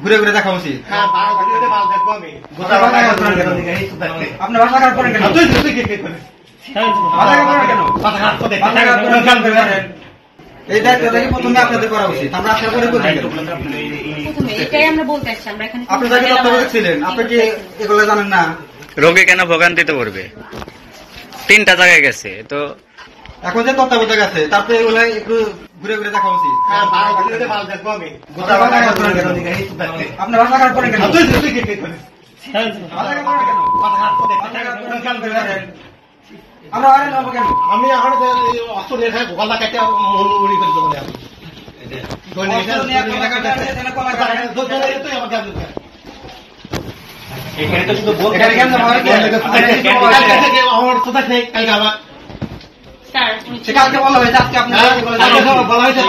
ঘুরে ঘুরে দেখা উচিত। আপনার ভাষা খারাপ করেন কেন? এই দায়িত্বটা কি প্রথমে আপনাদের করা উচিত? আমরা আশা করে করি আপনি যাকে তত্ত্বাবধায়ক ছিলেন, আপনি কি এগুলো জানেন না? রোগী কেন ভোগান্তিতে পড়বে? 3টা জায়গায় গেছে তো এখন যে তত্ত্বাবধায়ক আছে তারপরে এগুলো একটু ঘুরে ঘুরে দেখা উচিত। আপনার ভাষা খারাপ করেন কেন? আমরা আরে নেবো কেন? আমি এখন অস্ত্র নিয়ে খাই গোলা কাটে উড়ি করে দেবো এখানে তো শুধু আমার কোথা থেকে কালকে আবার কালকে বলা হয়েছে, আজকে আপনার বলা হয়েছে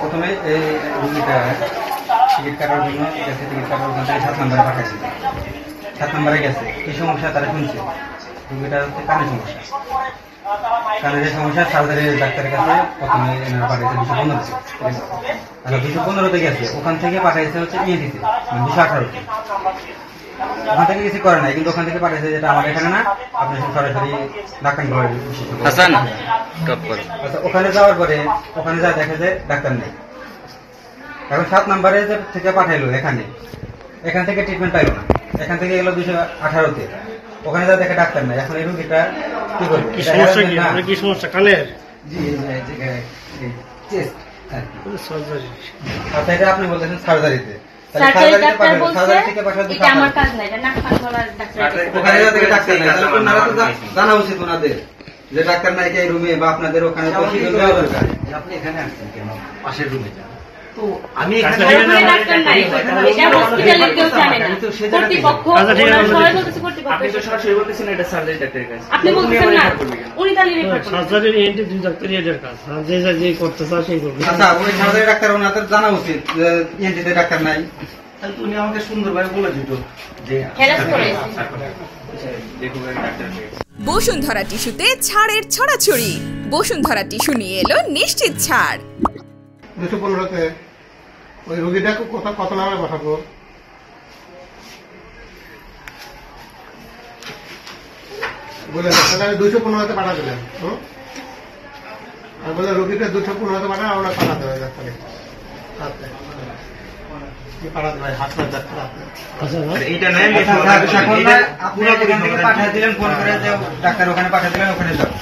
প্রথমে এই রুগীটা টিকিট কাটার জন্য গেছে, টিকিট কাটার ওখান থেকে 7 নম্বরে পাঠাইছে। 7 নম্বরে গেছে, কি সমস্যা তারা শুনছে। রুগীটা হচ্ছে কানের সমস্যা, কানের সমস্যা। সার্জারি ডাক্তারের কাছে প্রথমে পাঠাইছে 215-তে। 215-তে গেছে, ওখান থেকে পাঠাইছে হচ্ছে ইএনটিতে, 218-তে। ওখান থেকে কিছু করে নাই, কিন্তু ওখান থেকে পাঠাইছে যেটা আমার এখানে না, আপনি সরাসরি ডাক্তার ওখানে যাওয়ার পরে ওখানে যা দেখা যায় ডাক্তার নেই। এখন 7 নম্বরে থেকে পাঠাইলো এখান থেকে ট্রিটমেন্ট পাইলো না, এখান থেকে গেলো 218-তে, ওখানে যা দেখে ডাক্তার নেই। এখন এই রোগীটা কি করবে? কি সমস্যা কানের? আচ্ছা, এটা আপনি বলতেছেন সার্জারিতে, জানা উচিত ওনাদের যে ডাক্তার নাই এই রুমে, বা আপনাদের ওখানে আপনি এখানে আসছেন কেন? পাশের রুমে যান। আমি ডাক্তার ওনাদের জানা উচিত যে ডাক্তার নাই। উনি আমাকে সুন্দরভাবে বলে দিত যে বসুন্ধরা টিস্যুতে ছাড়ের ছড়াছড়ি। বসুন্ধরা টিস্যু নিয়ে এলো নিশ্চিত ছাড়। 215-তে ওই রোগীটাকে কত নামে পাঠাবো? বলে 215-তে পাঠা দিলেন, আর বলে রোগীটা 215-তে পাঠা, আমরা পাঠাতে হবে ডাক্তারে। ডাক্তার ওখানে পাঠিয়ে দিলেন, ওখানে যাও।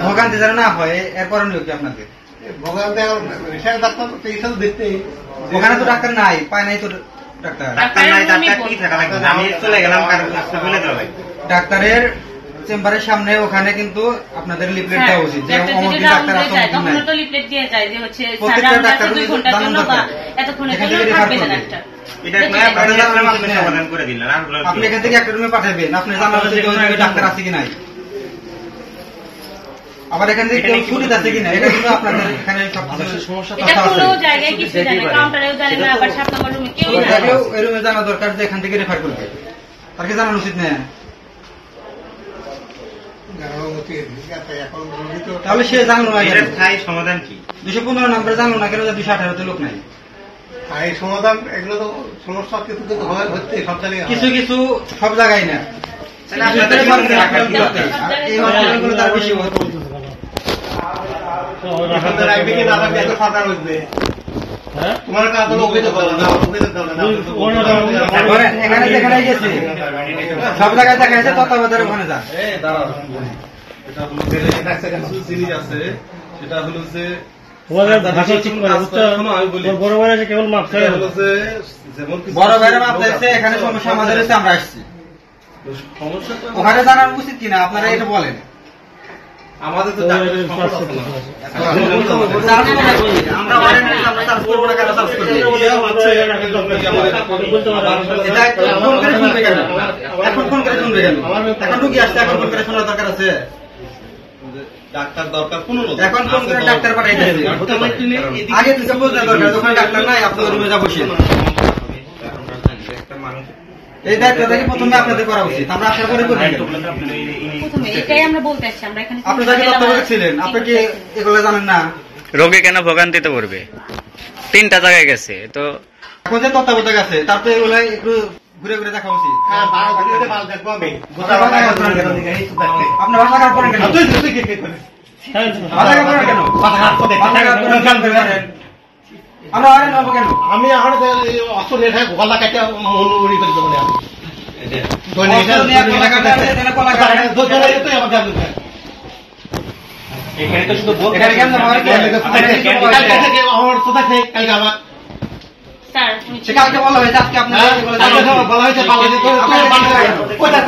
ভোগান্তি যেন না হয় এর করণীয় কি আপনাদের? ওখানে তো ডাক্তার নাই, পায় নাই তো ডাক্তার। ডাক্তারের চেম্বারের সামনে ওখানে কিন্তু আপনাদের লিফলেট দেওয়া উচিত যে অমুক ডাক্তার আছে, প্রত্যেকটা ডাক্তার জানান দরকার। আপনি এখান থেকে একটা রুমে পাঠাবেন, আপনি জানাবেন যে ডাক্তার আছে কি নাই, আবার এখান থেকে কেউ ছুটি আছে কিনা, এটা কিন্তু আপনাদের এখানে সমস্যা এই রুমে জানা দরকার যে এখান থেকে রেফার করবে, তার কি জানানো উচিত না? তাহলে সে জানলো না সমাধান কি? 215 নম্বরে জানলো না কেন 218-তে লোক নাই? সমাধান এগুলো তো সমস্যা হচ্ছে সব জায়গায়, কিছু কিছু সব জায়গায় না। তার বেশি সরকার হচ্ছে তোমার এখানে যেখানে গেছে সব জায়গায় দেখা যাচ্ছে তত্ত্বাবধায়ক ওখানে যান। জিনিস আছে সেটা হলো যে বড় ভাইয়ের মাপ চাইছে, এখানে সমস্যা আমাদের হচ্ছে, আমরা আসছি। ওখানে জানার উচিত কিনা আপনারা এটা বলেন। আমাদের তো ডাক্তারের সম্পদ আছে না। আমরা অনেক আমরা চার্জ করবো না, কেন চার্জ করবো? এটা ফোন করে শুনবে কেন? এখন ফোন করে শুনবে কেন? এখন রুগী আসছে, এখন ফোন করে শোনার দরকার আছে? ডাক্তার দরকার কোনো লোক এখন ফোন করে ডাক্তার পাঠাই দিয়েছে। আগে থেকে বোঝা দরকার, যখন ডাক্তার নাই আপনাদের রুমে যাবো সে। এই দায়িত্বটা কি প্রথমে আপনাদের করা উচিত? আমরা আশা করি করি। প্রথমে এটাই আমরা বলতে আসছি, আমরা এখানে আপনি যাকে তত্ত্বাবধায়ক ছিলেন, আপনি কি এগুলো জানেন না? রোগী কেন ভোগান্তিতে পড়বে? 3টা জায়গায় গেছে তো এখন যে তত্ত্বাবধায়ক আছে, তারপরে এগুলো একটু ঘুরে ঘুরে দেখা উচিত। আপনার ভাষা খারাপ করেন কেন? ভাষা খারাপ করেন কেন? আমরা আরে নেবো কেন? আমি এখন অস্ত্র রেখে গলা কাটে মন উড়ি করে দেবো না। অস্ত্র নিয়ে কলা কাটা আছে, এখানে কলা কাটা আছে। এখানে তো শুধু বলতে এখানে কেমন হয়? আমার কোথা থেকে কালকে আমার স্যার সে কালকে বলা হয়েছে, আজকে আপনার এগুলো জানা উচিত। বলা হয়েছে কোথায়